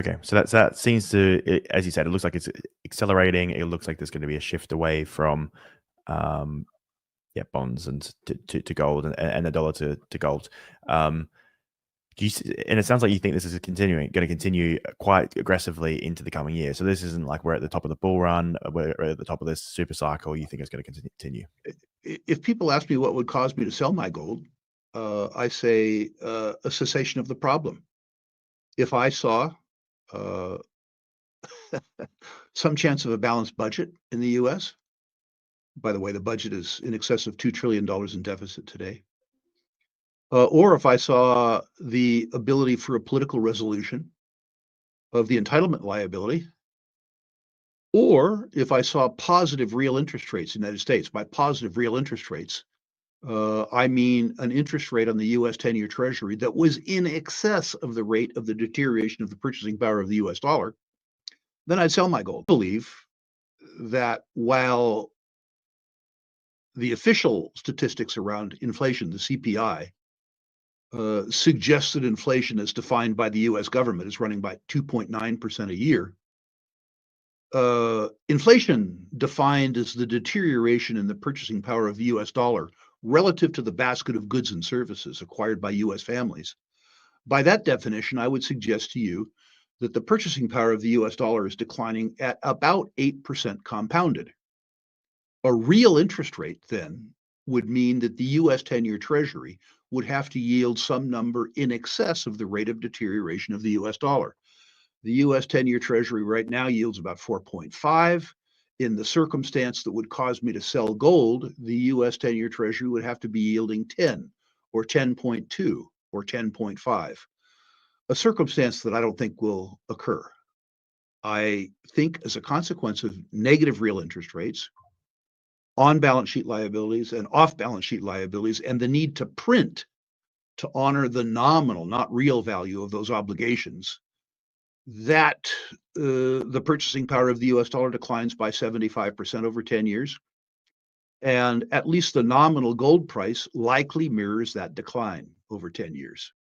Okay, so that seems to, as you said, it looks like it's accelerating. It looks like there's going to be a shift away from, um, yeah, bonds and to gold, and the dollar to gold. Um, and it sounds like you think this is going to continue quite aggressively into the coming year. So this isn't like we're at the top of the bull run, we're at the top of this super cycle. You think it's going to continue? If people ask me what would cause me to sell my gold, I say a cessation of the problem. If I saw uh, some chance of a balanced budget in the U.S., by the way, the budget is in excess of $2 trillion in deficit today, or if I saw the ability for a political resolution of the entitlement liability, or if I saw positive real interest rates in the United States. By positive real interest rates, I mean an interest rate on the U.S. 10-year Treasury that was in excess of the rate of the deterioration of the purchasing power of the U.S. dollar, then I'd sell my gold. I believe that while the official statistics around inflation, the CPI, suggests that inflation as defined by the U.S. government is running by 2.9% a year, inflation defined as the deterioration in the purchasing power of the U.S. dollar relative to the basket of goods and services acquired by U.S. families. By that definition, I would suggest to you that the purchasing power of the U.S. dollar is declining at about 8% compounded. A real interest rate then would mean that the U.S. 10-year Treasury would have to yield some number in excess of the rate of deterioration of the U.S. dollar. The U.S. 10-year Treasury right now yields about 4.5. In the circumstance that would cause me to sell gold, the U.S. 10-year Treasury would have to be yielding 10 or 10.2 or 10.5, a circumstance that I don't think will occur. I think as a consequence of negative real interest rates, on balance sheet liabilities and off balance sheet liabilities, and the need to print to honor the nominal, not real value of those obligations, that the purchasing power of the US dollar declines by 75% over 10 years. And at least the nominal gold price likely mirrors that decline over 10 years.